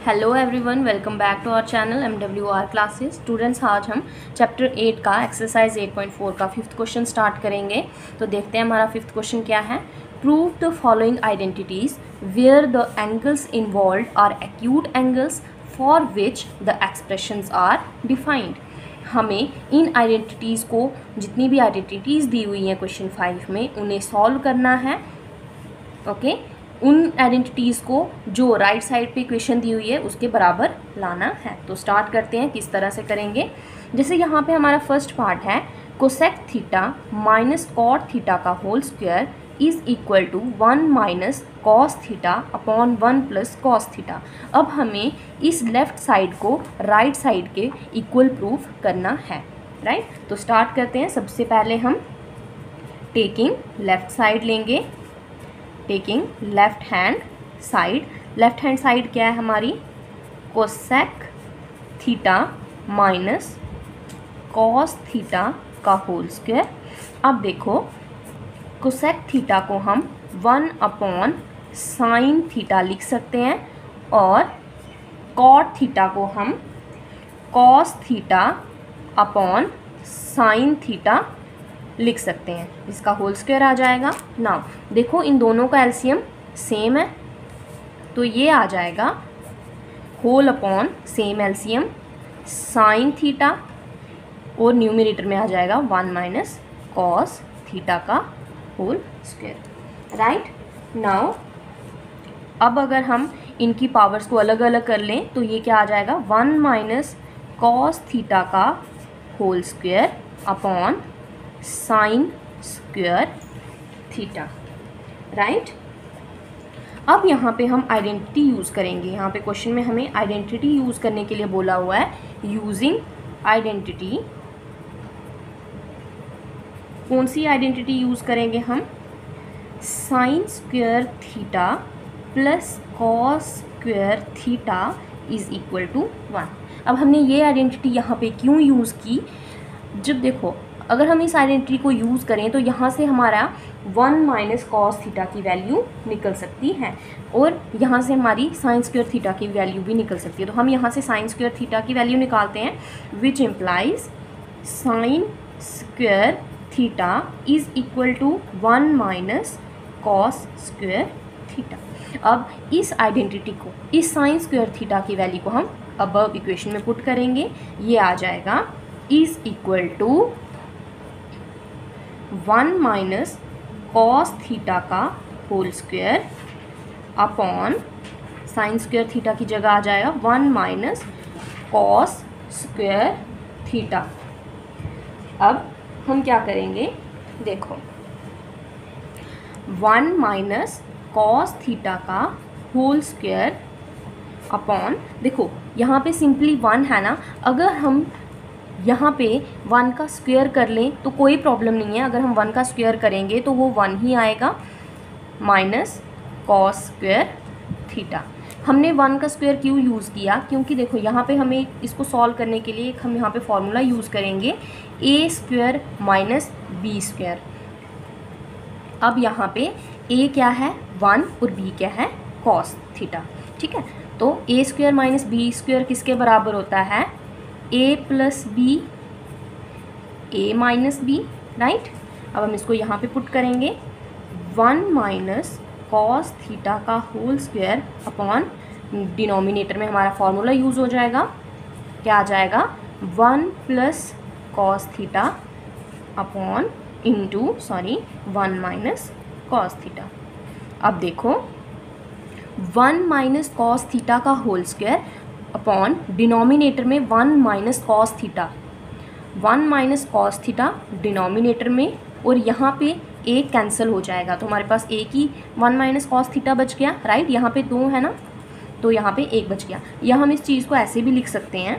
Hello everyone, welcome back to our channel MWR classes. Students, आज हम chapter 8 का exercise 8.4 का फिफ्थ क्वेश्चन स्टार्ट करेंगे। तो देखते हैं हमारा फिफ्थ क्वेश्चन क्या है। Prove the following identities where the angles involve are acute angles for which the expressions are defined. हमें इन आइडेंटिटीज़ को, जितनी भी आइडेंटिटीज़ दी हुई हैं क्वेश्चन 5 में, उन्हें सॉल्व करना है। ओके, उन आइडेंटिटीज़ को जो राइट साइड पे क्वेश्चन दी हुई है उसके बराबर लाना है। तो स्टार्ट करते हैं, किस तरह से करेंगे। जैसे यहाँ पे हमारा फर्स्ट पार्ट है, cosec theta minus cot theta का whole square is equal to 1 minus cos theta upon 1 plus cos theta. अब हमें इस लेफ्ट साइड को राइट साइड के इक्वल प्रूफ करना है, राइट। तो स्टार्ट करते हैं। सबसे पहले हम टेकिंग लेफ्ट साइड लेंगे, taking left hand side. Left hand side क्या है हमारी, cosec theta minus cos theta का होल स्क्वायर। अब देखो, कोसेक थीटा को हम 1 अपॉन साइन थीटा लिख सकते हैं और कॉट थीटा को हम cos theta upon sine theta लिख सकते हैं। इसका होल स्क्वायर आ जाएगा। नाउ देखो, इन दोनों का एलसीएम सेम है, तो ये आ जाएगा whole upon same LCM sine theta, और न्यूमरेटर में आ जाएगा 1 माइनस कॉस थीटा का होल स्क्वायर, राइट। नाउ अब अगर हम इनकी पावर्स को अलग अलग कर लें तो ये क्या आ जाएगा, 1 माइनस कॉस थीटा का whole square upon sine square theta, right. अब यहाँ पे हम आइडेंटिटी यूज़ करेंगे। यहाँ पे क्वेश्चन में हमें आइडेंटिटी यूज़ करने के लिए बोला हुआ है। यूजिंग आइडेंटिटी, कौन सी आइडेंटिटी यूज़ करेंगे हम, sine square theta plus cos square theta is equal to 1। अब हमने ये आइडेंटिटी यहाँ पे क्यों यूज़ की, जब देखो अगर हम इस आइडेंटिटी को यूज़ करें तो यहाँ से हमारा 1 माइनस कॉस थीटा की वैल्यू निकल सकती है, और यहाँ से हमारी साइन स्क्वायर थीटा की वैल्यू भी निकल सकती है। तो हम यहाँ से साइन स्क्वायर थीटा की वैल्यू निकालते हैं, which implies sine square theta is equal to 1 minus cos square theta. अब इस आइडेंटिटी को, इस साइन स्क्वायर थीटा की वैल्यू को हम अबव इक्वेशन में पुट करेंगे। ये आ जाएगा is equal to 1 minus cos theta का whole square upon sine square theta की जगह आ जाएगा 1 माइनस कॉस स्क्वायर थीटा। अब हम क्या करेंगे, देखो 1 माइनस कॉस थीटा का होल स्क्वायर अपॉन, देखो यहाँ पे सिंपली 1 है ना, अगर हम यहाँ पे 1 का स्क्वायर कर लें तो कोई प्रॉब्लम नहीं है। अगर हम 1 का स्क्वायर करेंगे तो वो 1 ही आएगा, माइनस कॉस स्क्वायर थीटा। हमने 1 का स्क्वायर क्यों यूज़ किया, क्योंकि देखो यहाँ पे हमें इसको सॉल्व करने के लिए हम यहाँ पे फॉर्मूला यूज़ करेंगे, ए स्क्वायर माइनस बी स्क्वायर। अब यहाँ पे ए क्या है 1 और बी क्या है कॉस थीटा, ठीक है। तो ए स्क्वायर माइनस बी स्क्वायर किसके बराबर होता है, ए प्लस बी, ए माइनस बी, राइट। अब हम इसको यहाँ पे पुट करेंगे, 1 माइनस कॉस थीटा का होल स्क्वायर अपॉन, डिनोमिनेटर में हमारा फॉर्मूला यूज़ हो जाएगा, क्या आ जाएगा 1 plus cos theta upon into 1 minus cos theta. अब देखो 1 माइनस कॉस थीटा का होल स्क्वायर अपॉन डिनोमिनेटर में 1 minus cos theta, 1 minus cos theta denominator में, और यहाँ पे एक कैंसिल हो जाएगा तो हमारे पास एक ही 1 माइनस कॉस थीटा बच गया, राइट। यहाँ पे 2 है ना, तो यहाँ पे एक बच गया। या हम इस चीज़ को ऐसे भी लिख सकते हैं,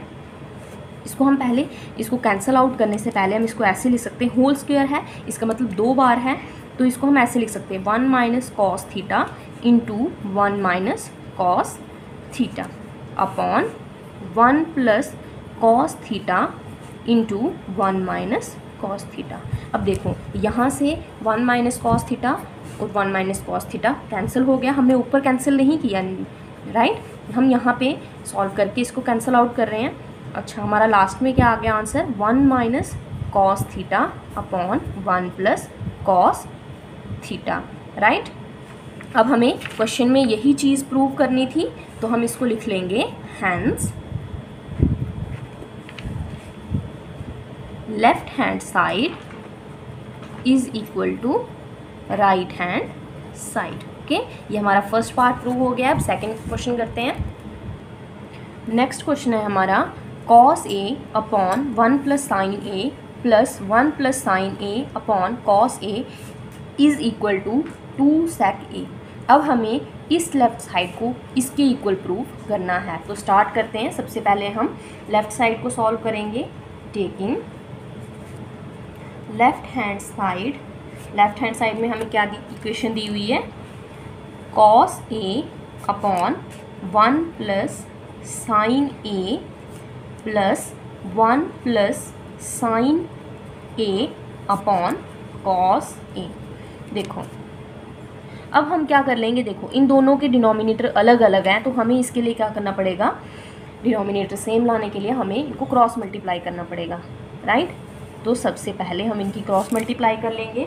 इसको हम पहले, इसको कैंसिल आउट करने से पहले हम इसको ऐसे लिख सकते हैं, होल स्क्वायर है इसका मतलब 2 बार है, तो इसको हम ऐसे लिख सकते हैं 1 minus cos theta into 1 minus cos theta upon 1 plus cos theta into 1 minus cos theta. अब देखो यहाँ से 1 माइनस कॉस थीटा और 1 माइनस कॉस थीटा कैंसिल हो गया, हमने ऊपर कैंसिल नहीं किया, राइट। हम यहाँ पे सॉल्व करके इसको कैंसिल आउट कर रहे हैं। अच्छा, हमारा लास्ट में क्या आ गया answer, 1 minus cos theta upon 1 plus cos theta, right. अब हमें क्वेश्चन में यही चीज़ प्रूव करनी थी, तो हम इसको लिख लेंगे hence left hand side is equal to right hand side. Okay, ये हमारा फर्स्ट पार्ट प्रूव हो गया। अब सेकंड क्वेश्चन करते हैं। नेक्स्ट क्वेश्चन है हमारा cos A upon 1 plus sine A plus 1 plus sine A upon cos A is equal to 2 sec A. अब हमें इस लेफ्ट साइड को इसके इक्वल प्रूव करना है, तो स्टार्ट करते हैं। सबसे पहले हम लेफ्ट साइड को सॉल्व करेंगे। टेकिंग लेफ्ट हैंड साइड में हमें क्या इक्वेशन दी हुई है, cos A upon 1 plus sine A plus 1 plus sine A upon cos ए। देखो अब हम क्या कर लेंगे, देखो इन दोनों के डिनोमिनेटर अलग अलग हैं, तो हमें इसके लिए क्या करना पड़ेगा, डिनोमिनेटर सेम लाने के लिए हमें इनको क्रॉस मल्टीप्लाई करना पड़ेगा, राइट। तो सबसे पहले हम इनकी क्रॉस मल्टीप्लाई कर लेंगे।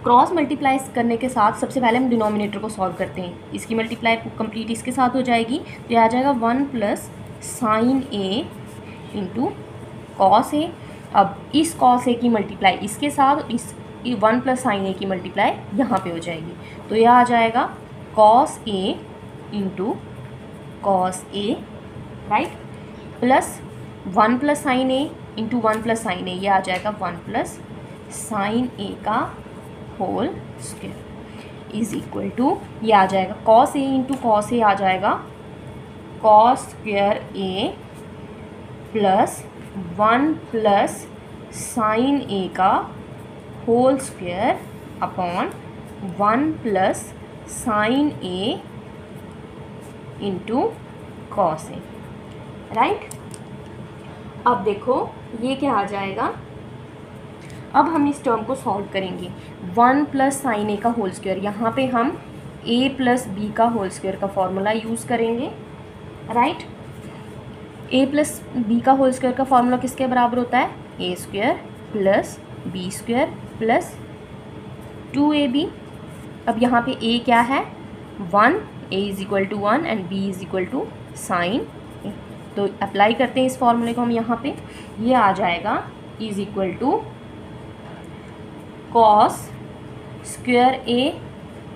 क्रॉस मल्टीप्लाई करने के साथ सबसे पहले हम डिनोमिनेटर को सॉल्व करते हैं। इसकी मल्टीप्लाई कंप्लीट इसके साथ हो जाएगी, तो यह आ जाएगा 1 प्लस साइन ए इंटू कॉस ए। अब इस कॉस ए की मल्टीप्लाई इसके साथ, इस 1 प्लस साइन ए की मल्टीप्लाई यहाँ पे हो जाएगी, तो यह आ जाएगा cos a into cos A, right, plus 1 plus sine A into 1 plus sine a, यह आ जाएगा 1 प्लस साइन ए का whole square is equal to, ये आ जाएगा cos a into cos a, आ जाएगा cos square A plus 1 plus sine a का whole square upon 1 plus sine ए इंटू कॉस ए, राइट। अब देखो ये क्या आ जाएगा, अब हम इस टर्म को सॉल्व करेंगे। 1 प्लस साइन ए का होल स्क्वायर, यहाँ पे हम a प्लस बी का होल स्क्वायर का फॉर्मूला यूज़ करेंगे, राइट। a प्लस बी का होल स्क्वायर का फॉर्मूला किसके बराबर होता है, a square plus b square plus 2ab। अब यहाँ पे a क्या है 1, a is equal to 1 and b is equal to sine a. तो अप्लाई करते हैं इस फॉर्मूले को हम यहाँ पे, ये आ जाएगा is equal to cos square A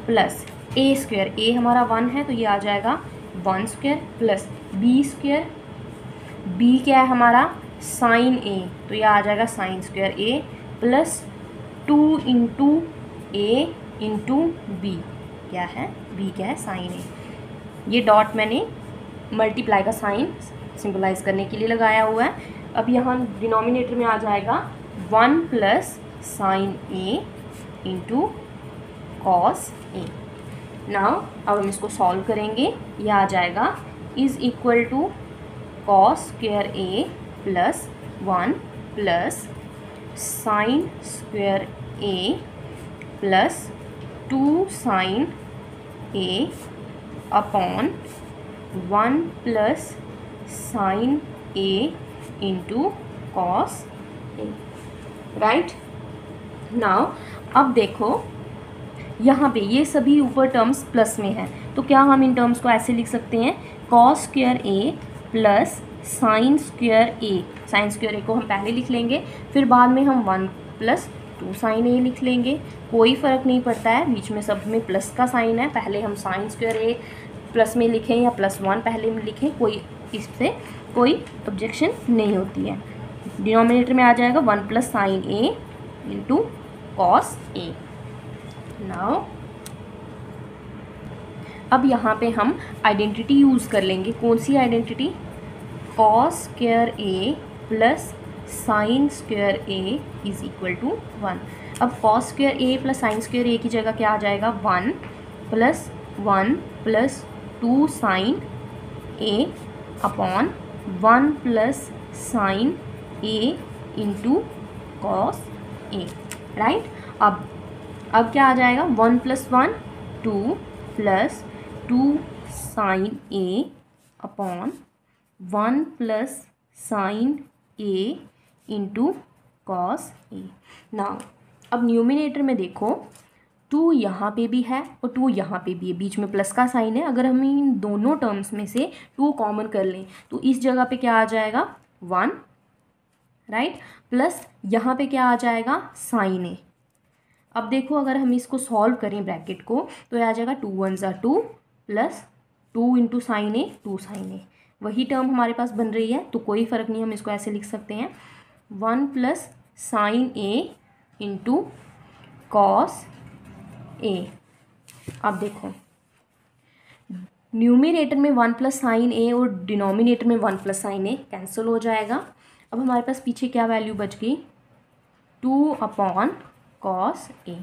plus a square, a हमारा 1 है तो ये आ जाएगा 1 square plus b square, b क्या है हमारा साइन ए, तो ये आ जाएगा sine square A plus 2 into a into b, क्या है बी क्या है साइन ए। ये डॉट मैंने मल्टीप्लाई का साइन सिंबलाइज करने के लिए लगाया हुआ है। अब यहाँ डिनोमिनेटर में आ जाएगा 1 प्लस साइन ए इंटू कॉस ए। नाउ अब हम इसको सॉल्व करेंगे, यह आ जाएगा is equal to cos square A plus 1 plus sine square A plus 2 sine A upon 1 plus sine A into cos A, right. Now अब देखो यहाँ पे ये सभी ऊपर टर्म्स प्लस में है, तो क्या हम इन टर्म्स को ऐसे लिख सकते हैं, कॉस स्क्वायर ए प्लस साइन स्क्वायर ए। साइन स्क्वायर ए को हम पहले लिख लेंगे, फिर बाद में हम 1 प्लस 2 साइन ए लिख लेंगे। कोई फ़र्क नहीं पड़ता है, बीच में सब में प्लस का साइन है, पहले हम साइन स्क्वायर ए प्लस में लिखें या +1 पहले में लिखें, कोई इससे कोई ऑब्जेक्शन नहीं होती है। डिनोमिनेटर में आ जाएगा 1 प्लस साइन ए इंटू कॉस ए। नाउ अब यहाँ पे हम आइडेंटिटी यूज़ कर लेंगे। कौन सी identity, cos square A plus sine square a is equal to 1। अब cos square A plus sine square a की जगह क्या आ जाएगा, 1 प्लस 1 प्लस 2 साइन ए अपॉन 1 प्लस साइन ए इंटू कॉस ए, राइट। अब क्या आ जाएगा, 1 प्लस 1 2 प्लस 2 साइन ए अपॉन 1 प्लस साइन ए इंटू कॉस ए। नाउ अब न्यूमिनेटर में देखो 2 यहाँ पे भी है और 2 यहाँ पे भी है, बीच में प्लस का साइन है। अगर हम इन दोनों टर्म्स में से 2 कॉमन कर लें तो इस जगह पे क्या आ जाएगा 1, राइट, प्लस यहाँ पे क्या आ जाएगा साइन ए। अब देखो अगर हम इसको सॉल्व करें ब्रैकेट को तो यह आ जाएगा 2 1 ज़ा 2 प्लस 2 इंटू साइन ए 2 साइन ए। वही टर्म हमारे पास बन रही है तो कोई फ़र्क नहीं, हम इसको ऐसे लिख सकते हैं 1 प्लस साइन ए इंटू कॉस ए। अब देखो न्यूमिनेटर में 1 प्लस साइन ए और डिनोमिनेटर में 1 प्लस साइन ए कैंसिल हो जाएगा। अब हमारे पास पीछे क्या वैल्यू बच गई 2 अपॉन कॉस ए।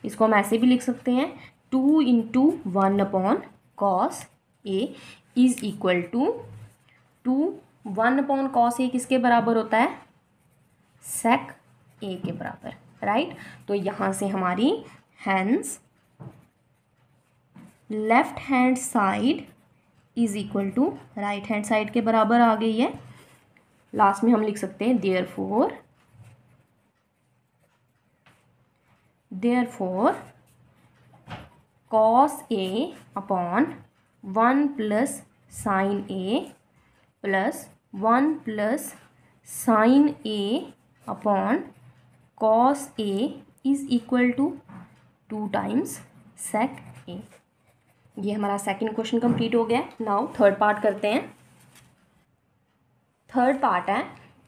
इसको हम ऐसे भी लिख सकते हैं 2 into 1 upon cos a is equal to 1 upon cos a किसके बराबर होता है सेक ए के बराबर, राइट। तो यहाँ से हमारी hence left hand side is equal to right hand side के बराबर आ गई है। लास्ट में हम लिख सकते हैं therefore cos A upon 1 plus sine A plus 1 plus sine A upon cos A is equal to 2 times sec a. ये हमारा सेकंड क्वेश्चन कंप्लीट हो गया। नाउ थर्ड पार्ट करते हैं। थर्ड पार्ट है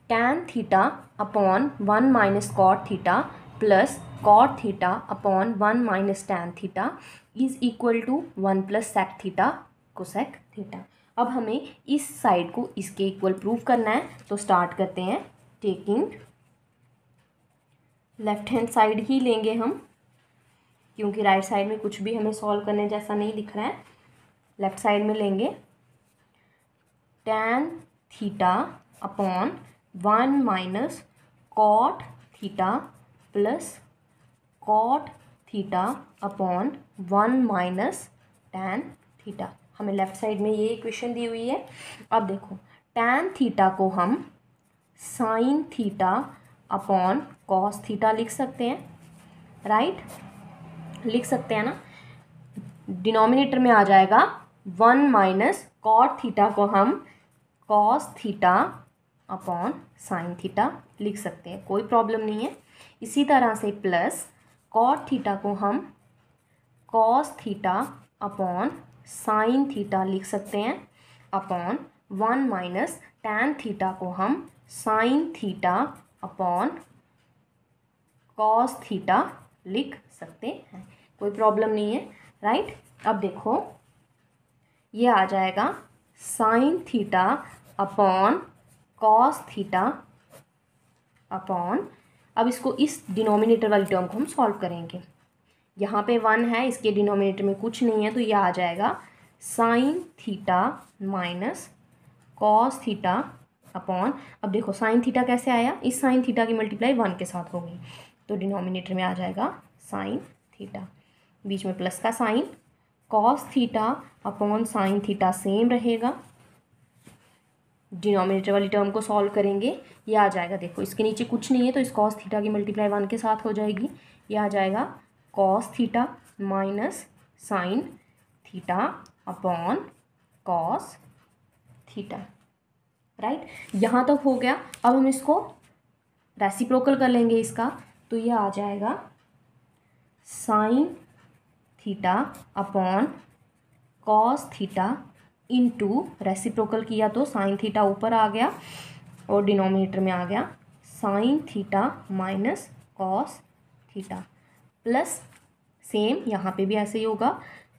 tan theta upon 1 minus cot theta plus cot theta upon 1 minus tan theta is equal to 1 plus sec theta cosec theta. अब हमें इस साइड को इसके इक्वल प्रूव करना है तो स्टार्ट करते हैं। टेकिंग लेफ्ट हैंड साइड ही लेंगे हम क्योंकि राइट साइड में कुछ भी हमें सॉल्व करने जैसा नहीं दिख रहा है। लेफ्ट साइड में लेंगे tan theta upon 1 minus cot theta plus cot theta upon 1 minus tan theta. हमें लेफ्ट साइड में ये इक्वेशन दी हुई है। अब देखो tan थीटा को हम sine theta upon cos theta लिख सकते हैं, राइट, लिख सकते हैं ना। डिनोमिनेटर में आ जाएगा 1 माइनस कॉट थीटा को हम cos theta upon sine theta लिख सकते हैं, कोई प्रॉब्लम नहीं है। इसी तरह से प्लस कॉट थीटा को हम cos theta upon sine theta लिख सकते हैं अपॉन 1 माइनस tan थीटा को हम sine theta upon cos theta लिख सकते हैं, कोई प्रॉब्लम नहीं है, राइट। अब देखो ये आ जाएगा sine theta upon cos theta upon, अब इसको इस डिनोमिनेटर वाली टर्म को हम सॉल्व करेंगे। यहाँ पे 1 है, इसके डिनोमिनेटर में कुछ नहीं है तो ये आ जाएगा sign theta minus cos theta upon, अब देखो साइन थीटा कैसे आया, इस साइन थीटा की मल्टीप्लाई 1 के साथ हो गई तो डिनोमिनेटर में आ जाएगा साइन थीटा, बीच में प्लस का sign, cos theta upon sine theta same रहेगा। डिनोमिनेटर वाली टर्म को सॉल्व करेंगे, ये आ जाएगा, देखो इसके नीचे कुछ नहीं है तो इस कॉस थीटा की मल्टीप्लाई 1 के साथ हो जाएगी। ये आ जाएगा cos theta minus sine theta upon cos theta, right. यहाँ तक हो गया। अब हम इसको रेसिप्रोकल कर लेंगे इसका, तो ये आ जाएगा sine theta upon cos theta into reciprocal किया तो साइन थीटा ऊपर आ गया और डिनोमिनेटर में आ गया sign theta minus cos theta plus same यहाँ पे भी ऐसे ही होगा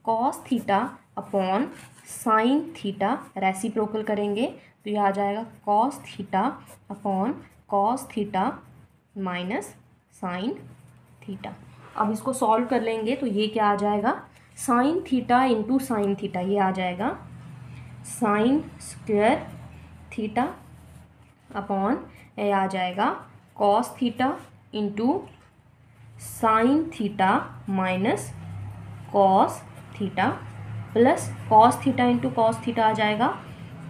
cos theta upon sine theta, reciprocal करेंगे तो ये आ जाएगा cos theta upon cos theta minus sine theta. अब इसको सॉल्व कर लेंगे तो ये क्या आ जाएगा sign theta into sine theta, ये आ जाएगा साइन स्क्वायर थीटा अपॉन ये आ जाएगा cos theta into sine theta minus cos theta plus cos theta into cos theta आ जाएगा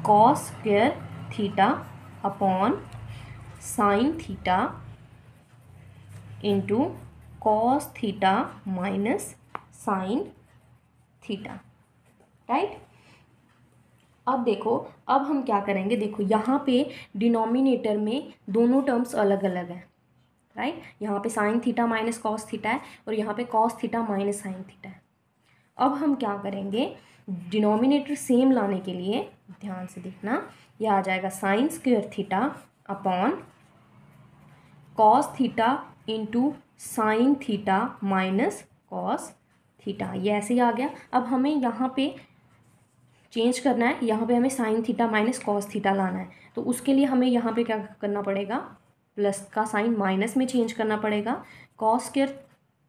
cos square theta upon sine theta into cos theta minus sine theta, right. अब देखो, अब हम क्या करेंगे, देखो यहाँ पे डिनोमिनेटर में दोनों टर्म्स अलग अलग हैं, राइट। यहाँ पे sign theta minus cos theta है और यहाँ पे cos theta minus sine theta है। अब हम क्या करेंगे, डिनोमिनेटर सेम लाने के लिए ध्यान से देखना, यह आ जाएगा sine square theta upon cos theta into sine theta minus cos theta, ये ऐसे ही आ गया। अब हमें यहाँ पे चेंज करना है, यहाँ पे हमें sign theta minus cos theta लाना है, तो उसके लिए हमें यहाँ पे क्या करना पड़ेगा, प्लस का साइन माइनस में चेंज करना पड़ेगा। कॉस स्क्वायर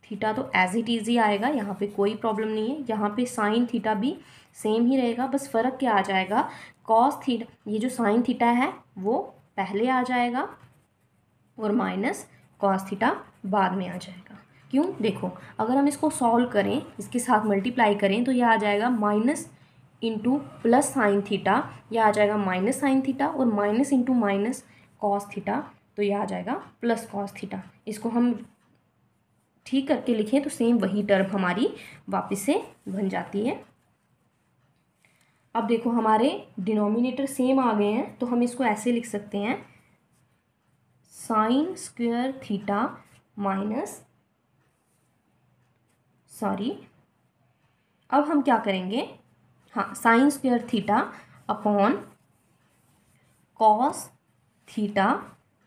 थीटा तो एज इट इज़ ही आएगा, यहाँ पे कोई प्रॉब्लम नहीं है। यहाँ पे साइन थीटा भी सेम ही रहेगा, बस फ़र्क क्या आ जाएगा, कॉस थीटा, ये जो साइन थीटा है वो पहले आ जाएगा और माइनस कॉस थीटा बाद में आ जाएगा। क्यों, देखो अगर हम इसको सॉल्व करें, इसके साथ मल्टीप्लाई करें तो यह आ जाएगा minus into plus sine theta, यह आ जाएगा माइनस साइन थीटा, और minus into minus cos theta, तो यह आ जाएगा प्लस कॉस थीटा। इसको हम ठीक करके लिखें तो सेम वही टर्म हमारी वापस से बन जाती है। अब देखो हमारे डिनोमिनेटर सेम आ गए हैं, तो हम इसको ऐसे लिख सकते हैं sign square theta minus, sorry, अब हम क्या करेंगे, हाँ, sign square theta upon cos theta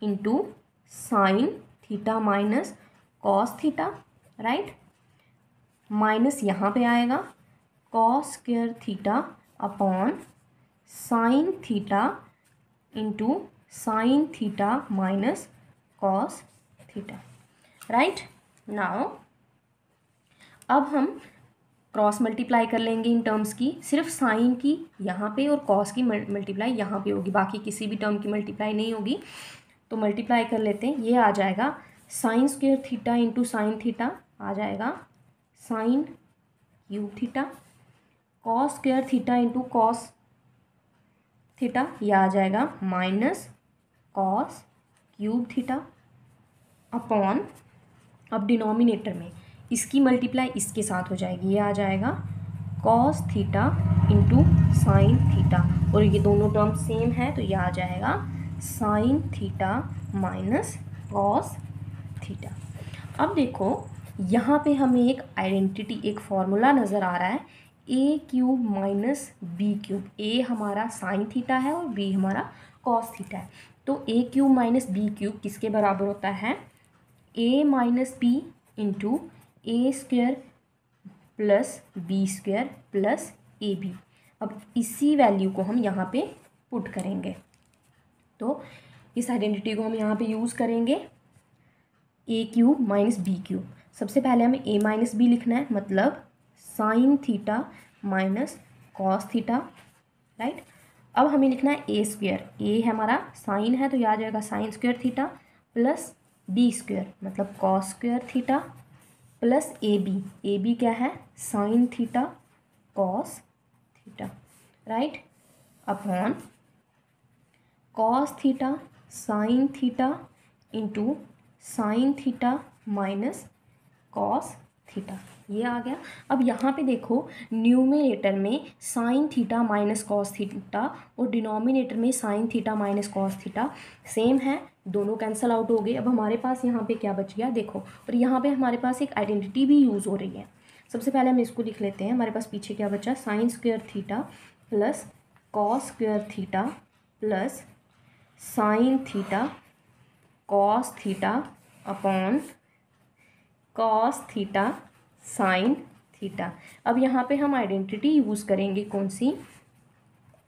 into sine theta minus cos theta, right. Minus यहाँ पे आएगा cos square theta upon sine theta into sine theta minus cos theta, right. Now अब हम क्रॉस मल्टीप्लाई कर लेंगे इन टर्म्स की, सिर्फ sign की यहाँ पे और कॉस की मल्टीप्लाई यहाँ पे होगी, बाकी किसी भी टर्म की मल्टीप्लाई नहीं होगी। तो मल्टीप्लाई कर लेते हैं, ये आ जाएगा sine square theta into sine theta आ जाएगा sine cube theta, cos square theta into cos theta, यह आ जाएगा minus cos cube theta upon, अब डिनोमिनेटर में इसकी मल्टीप्लाई इसके साथ हो जाएगी, ये आ जाएगा cos theta into sine theta, और ये दोनों टर्म सेम है तो यह आ जाएगा sign theta minus cos theta. अब देखो यहाँ पे हमें एक आइडेंटिटी, एक फॉर्मूला नज़र आ रहा है, ए क्यूब माइनस बी क्यूब। ए हमारा साइन थीटा है और बी हमारा कॉस थीटा है। तो a cube minus b cube किसके बराबर होता है, a minus b into a square plus b square plus a b. अब इसी वैल्यू को हम यहाँ पे पुट करेंगे, तो इस आइडेंटिटी को हम यहाँ पे यूज़ करेंगे, ए क्यूब माइनस बी क्यूब। सबसे पहले हमें ए माइनस बी लिखना है, मतलब sign theta minus cos theta, right. अब हमें लिखना है ए स्क्वायर, ए हमारा साइन है तो यह आ जाएगा sine square theta plus b square मतलब cos square theta plus a b क्या है, sine theta cos theta, right, upon cos theta sine theta into sine theta minus cos theta, ये आ गया। अब यहाँ पे देखो न्यूमरेटर में sine theta minus cos theta और डिनोमिनेटर में sine theta minus cos theta same है, दोनों कैंसिल आउट हो गए। अब हमारे पास यहाँ पे क्या बच गया देखो, और यहाँ पे हमारे पास एक आइडेंटिटी भी यूज़ हो रही है। सबसे पहले हम इसको लिख लेते हैं, हमारे पास पीछे क्या बचा, sine square theta plus cos square theta plus sine theta cos theta upon cos theta sine theta. अब यहाँ पे हम आइडेंटिटी यूज़ करेंगे कौन सी,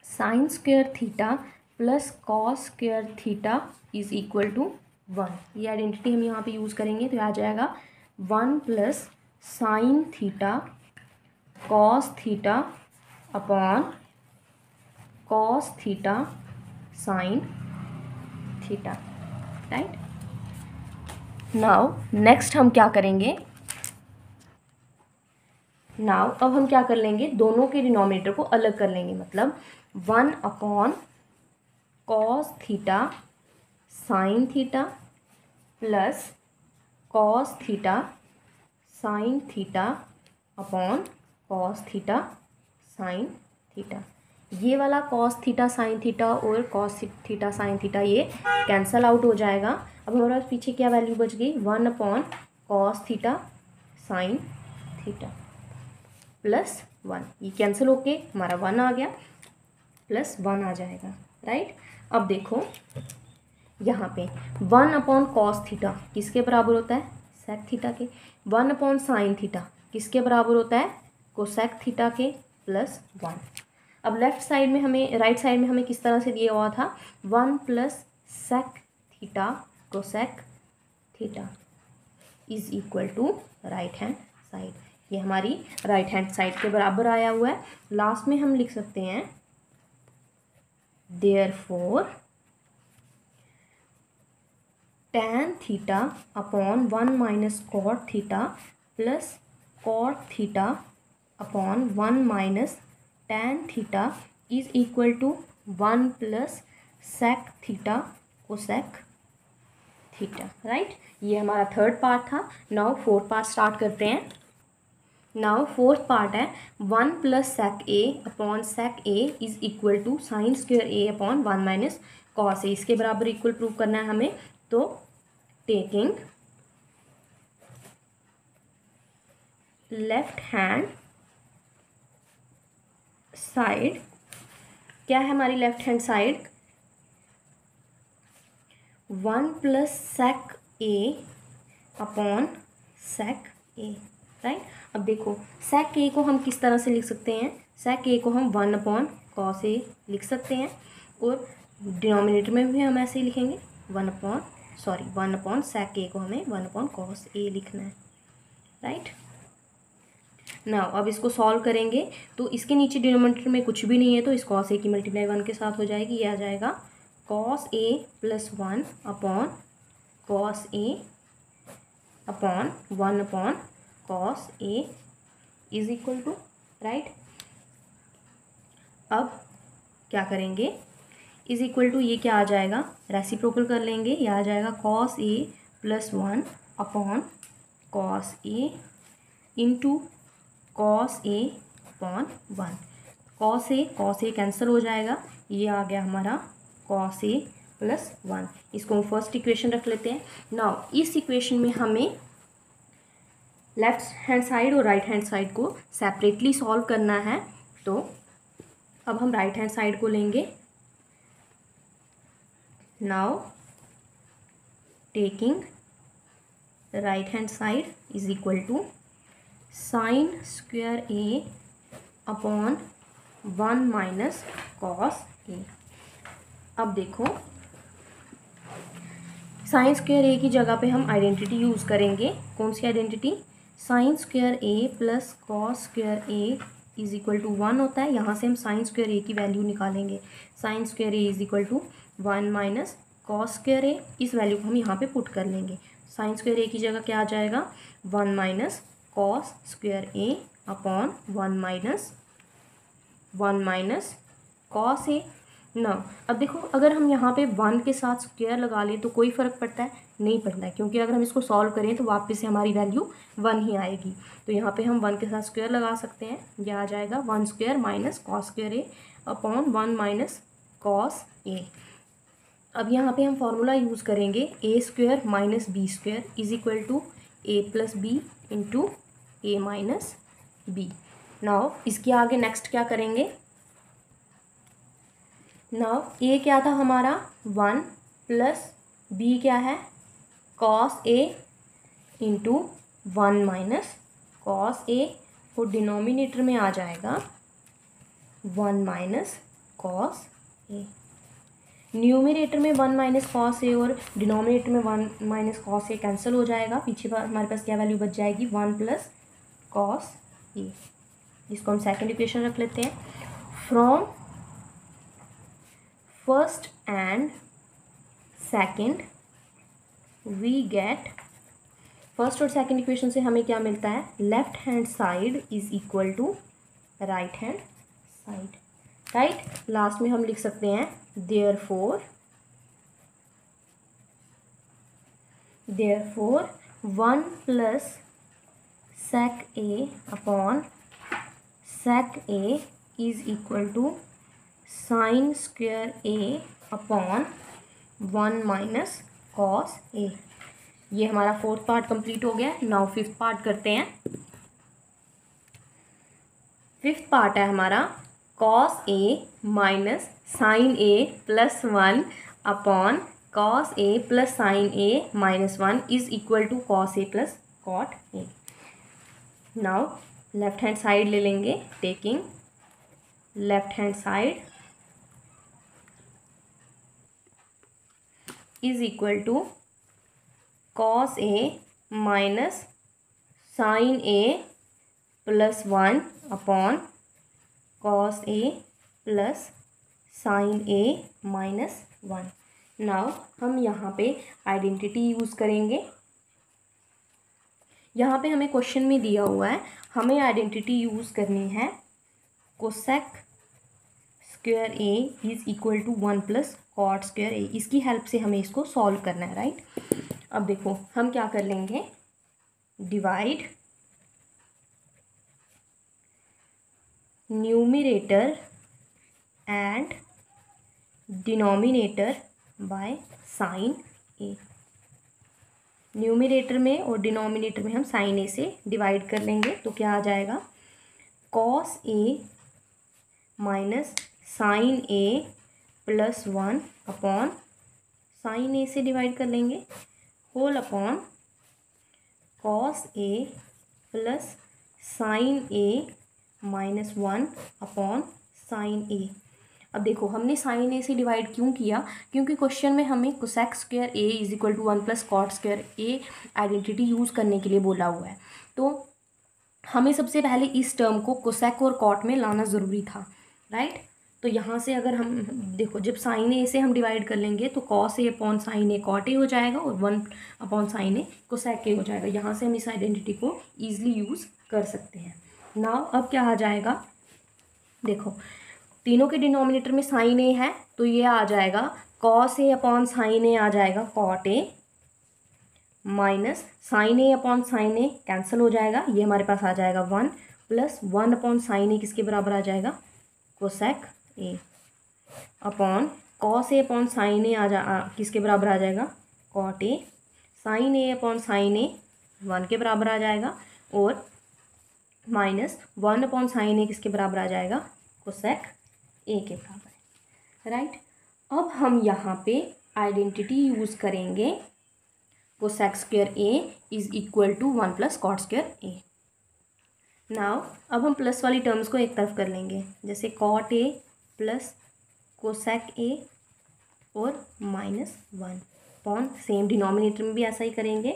sine square theta plus cos square theta is equal to 1। ये आइडेंटिटी हम यहाँ पे यूज़ करेंगे तो आ जाएगा 1 plus sine theta cos theta upon cos theta sine theta, right. Now next हम क्या करेंगे, नाउ अब हम क्या कर लेंगे, दोनों के डिनोमिनेटर को अलग कर लेंगे, मतलब 1 cos theta sine theta plus cos theta sine theta upon cos theta sine theta. ये वाला cos थीटा साइन थीटा और cos थीटा साइन थीटा ये कैंसल आउट हो जाएगा। अब हमारे पास पीछे क्या वैल्यू बच गई, 1/cos theta sine theta plus 1, ये कैंसिल होके हमारा 1 आ गया, प्लस 1 आ जाएगा, राइट। अब देखो यहाँ पे 1/cos थीटा किसके बराबर होता है, सेक थीटा के। 1/sin थीटा किसके बराबर होता है, कोसेक थीटा के, प्लस 1। अब लेफ्ट साइड में हमें, राइट साइड में हमें किस तरह से दिया हुआ था, 1 + sec theta cosec theta is equal to right hand side. ये हमारी राइट हैंड साइड के बराबर आया हुआ है। लास्ट में हम लिख सकते हैं therefore tan theta upon 1 - cot theta plus cot theta upon 1 - tan theta is equal to 1 + sec theta cosec theta, right. ये हमारा थर्ड पार्ट था। नाउ फोर्थ पार्ट स्टार्ट करते हैं। नाउ फोर्थ पार्ट है 1 + sec a upon sec a is equal to sine square a upon 1 - cos a। इसके बराबर equal prove करना है हमें, तो टेकिंग लेफ्ट हैंड साइड, क्या है हमारी left hand side, 1 + sec a upon sec a, right. अब देखो sec a को हम किस तरह से लिख सकते हैं, sec a को हम 1/cos a लिख सकते हैं, और डिनोमिनेटर में भी हम ऐसे ही लिखेंगे 1/sec a को हमें 1/cos a लिखना है, राइट। नाउ अब इसको सॉल्व करेंगे तो इसके नीचे डिनोमिनेटर में कुछ भी नहीं है, तो इस cos a की मल्टीप्लाई 1 के साथ हो जाएगी। ये आ जाएगा cos a + 1/cos a upon 1/cos a is equal to, right. अब क्या करेंगे, इज इक्वल टू ये क्या आ जाएगा, रेसिप्रोकल कर लेंगे, ये आ जाएगा cos a + 1/cos a into cos a upon 1। cos a cancel हो जाएगा, ये आ गया हमारा cos a + 1। इसको हम फर्स्ट इक्वेशन रख लेते हैं। नाउ इस इक्वेशन में हमें लेफ्ट हैंड साइड और राइट हैंड साइड को सेपरेटली सॉल्व करना है, तो अब हम राइट हैंड साइड को लेंगे। Now taking right hand side is equal to sine square a upon 1 - cos a। अब देखो साइन स्क्वायर a की जगह पे हम आइडेंटिटी यूज़ करेंगे। कौन सी identity, sine square a + cos square a is equal to 1 होता है। यहाँ से हम साइन स्क्वायर a की वैल्यू निकालेंगे। Sine square a is equal to 1 - cos square a, इस वैल्यू को हम यहाँ पे पुट कर लेंगे। साइन स्क्वायर a की जगह क्या आ जाएगा, 1 - cos square a upon 1 - cos a। ना अब देखो अगर हम यहाँ पे 1 के साथ स्क्वायर लगा लें तो कोई फ़र्क पड़ता है, नहीं पड़ता है, क्योंकि अगर हम इसको सॉल्व करें तो वापस से हमारी वैल्यू 1 ही आएगी। तो यहाँ पे हम 1 के साथ स्क्वायर लगा सकते हैं, यह आ जाएगा 1² - cos square a upon 1 - cos a। अब यहाँ पे हम फॉर्मूला यूज़ करेंगे a² - b² is equal to a + b into a - b। Now इसके आगे नेक्स्ट क्या करेंगे, नाउ a क्या था हमारा 1 प्लस b क्या है cos a into 1 - cos a, और डिनोमिनेटर में आ जाएगा 1 - cos a। न्यूमिनेटर में 1 - cos a और डिनोमिनेटर में 1 - cos a कैंसिल हो जाएगा। पीछे हमारे पास क्या वैल्यू बच जाएगी, 1 + cos a। इसको हम सेकंड इक्वेशन रख लेते हैं। From first and second we get first और सेकंड इक्वेशन से हमें क्या मिलता है, left hand side is equal to right hand side, right. Last में हम लिख सकते हैं therefore 1 plus sec a upon sec a is equal to sine square a upon 1 minus cos a। ये हमारा फोर्थ पार्ट कंप्लीट हो गया। Now fifth part करते हैं। फिफ्थ पार्ट है हमारा cos a minus sine a plus 1 upon cos a plus sine a minus 1 is equal to cos a plus cot a। Now left hand side ले लेंगे, taking left hand side is equal to cos a minus sine a plus 1 upon cos a plus sine a minus 1। Now हम यहाँ पे identity use करेंगे। यहाँ पे हमें question में दिया हुआ है, हमें आइडेंटिटी यूज़ करनी है cosec square a is equal to 1 plus cot square a। इसकी हेल्प से हमें इसको सॉल्व करना है, राइट। अब देखो हम क्या कर लेंगे, divide numerator and denominator by sine a। Numerator में और डिनोमिनेटर में हम साइन a से डिवाइड कर लेंगे, तो क्या आ जाएगा, cos a minus sine a plus 1 upon sine a से डिवाइड कर लेंगे whole upon cos a plus sine a minus 1 upon sine a। अब देखो हमने साइन a से डिवाइड क्यों किया, क्योंकि क्वेश्चन में हमें cosec square a is equal to 1 plus cot square a identity use करने के लिए बोला हुआ है। तो हमें सबसे पहले इस टर्म को कोसेक और कॉट में लाना ज़रूरी था, राइट। तो यहाँ से अगर हम देखो, जब साइन a से हम डिवाइड कर लेंगे तो cos a upon sine a cot a हो जाएगा और 1 upon sine a cosec a हो जाएगा। यहाँ से हम इस आइडेंटिटी को ईजिली यूज़ कर सकते हैं। नाउ अब क्या आ जाएगा, देखो तीनों के डिनोमिनेटर में साइन a है, तो ये आ जाएगा cos a upon sine a आ जाएगा cot a minus sine a upon sine a cancel हो जाएगा, ये हमारे पास आ जाएगा 1 प्लस 1 अपॉन साइन a किसके बराबर आ जाएगा, cosec a upon cos a upon sine a किसके बराबर आ जाएगा, cot a। Sine a upon sine a 1 के बराबर आ जाएगा और माइनस 1 अपॉन साइन a किसके बराबर आ जाएगा, कोसेक a के बराबर, राइट। अब हम यहाँ पे आइडेंटिटी यूज़ करेंगे cosec square a is equal to 1 plus cot square a। Now अब हम प्लस वाली टर्म्स को एक तरफ कर लेंगे, जैसे cot a plus cosec a और माइनस 1 अपॉन सेम डिनोमिनेटर में भी ऐसा ही करेंगे,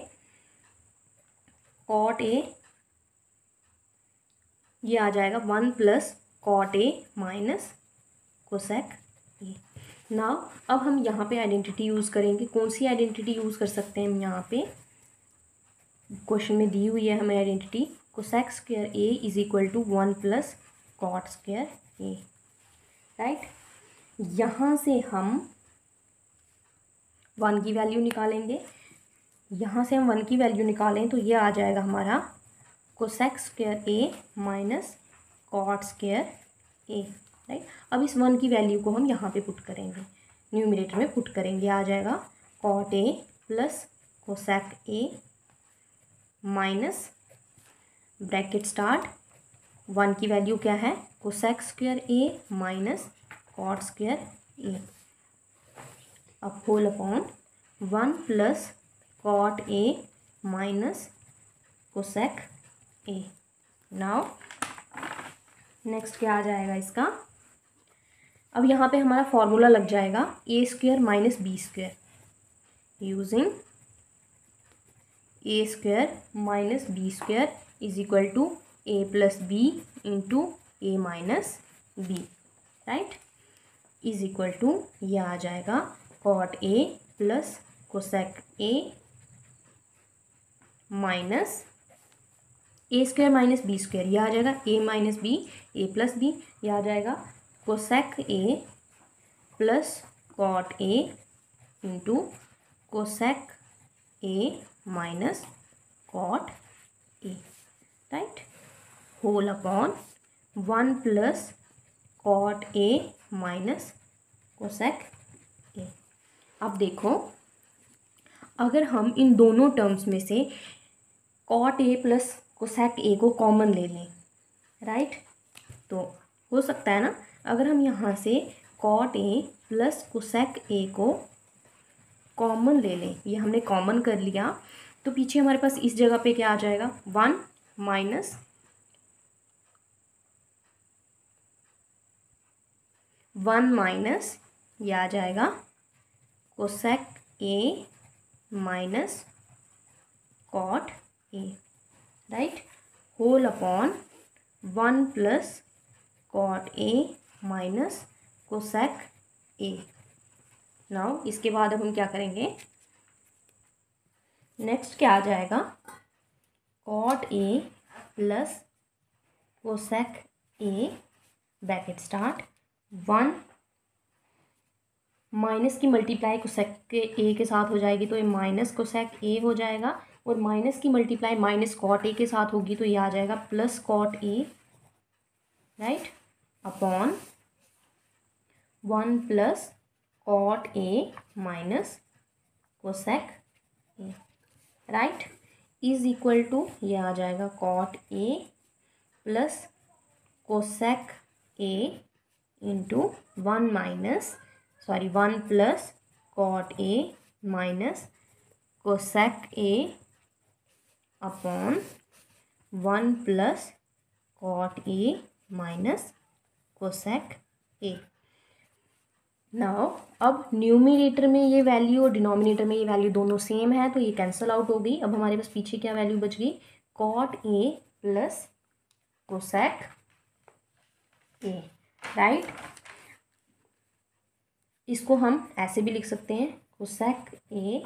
कॉट a ये आ जाएगा 1 plus cot a minus cosec a। Now अब हम यहाँ पे आइडेंटिटी यूज़ करेंगे। कौन सी आइडेंटिटी यूज़ कर सकते हैं हम यहाँ पे, क्वेश्चन में दी हुई है हमें identity cosec square a is equal to 1 plus cot square a, right. यहाँ से हम 1 की वैल्यू निकालेंगे, यहाँ से हम 1 की वैल्यू निकालें तो ये आ जाएगा हमारा cosec square a minus cot square a, right. अब इस 1 की वैल्यू को हम यहाँ पे पुट करेंगे, न्यूमरेटर में पुट करेंगे, आ जाएगा cot a plus cosec a minus bracket start 1 की वैल्यू क्या है, cosec square a minus cot square a, अब whole upon 1 plus cot a minus cosec a। Now next क्या आ जाएगा इसका, अब यहाँ पे हमारा फॉर्मूला लग जाएगा a square minus B square, using a square minus B square is equal to a plus B into a minus B, right, is equal to ये आ जाएगा cot a plus cosec a minus A square minus B square, यह आ जाएगा A minus B, A plus B, यह आ जाएगा cosec A plus cot A into cosec A minus cot A, right, whole upon 1 plus cot A minus cosec A. अब देखो, अगर हम इन दोनों टर्म्स में से cot A plus cosec A को कॉमन ले लें, राइट, तो हो सकता है ना, अगर हम यहाँ से cot A plus cosec A को कॉमन ले लें, ये हमने कॉमन कर लिया, तो पीछे हमारे पास इस जगह पे क्या आ जाएगा, 1 माइनस ये आ जाएगा cosec A minus cot A, right, whole upon 1 plus cot A minus cosec A. Now इसके बाद अब हम क्या करेंगे, नेक्स्ट क्या आ जाएगा, cot A plus cosec A bracket start 1 minus की मल्टीप्लाई कोसेक के ए के साथ हो जाएगी तो ये माइनस कोसेक ए हो जाएगा, और माइनस की मल्टीप्लाई माइनस कॉट ए के साथ होगी तो ये आ जाएगा plus cot A, right, upon 1 plus cot A minus cosec A, right, is equal to ये आ जाएगा cot A plus cosec A into 1 plus cot A minus cosec A upon 1 plus cot A minus cosec A. Now अब numerator में ये value और denominator में ये value दोनों सेम है तो ये कैंसिल आउट हो गई। अब हमारे पास पीछे क्या वैल्यू बच गई, cot A plus cosec A, right. इसको हम ऐसे भी लिख सकते हैं, cosec A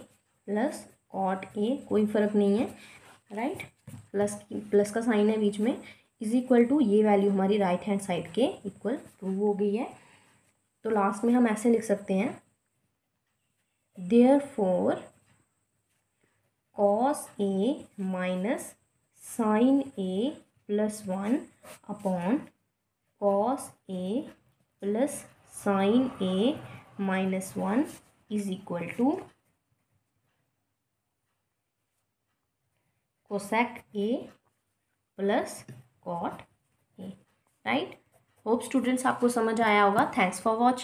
plus cot A, कोई फ़र्क नहीं है, राइट, प्लस का साइन है बीच में, इज इक्वल टू ये वैल्यू हमारी राइट हैंड साइड के इक्वल टू हो गई है। तो लास्ट में हम ऐसे लिख सकते हैं, therefore cos A minus sine A plus 1 upon cos A plus sine A minus 1 is equal to cosec A plus cot A, right. Hope students आपको समझ आया होगा। Thanks for watching.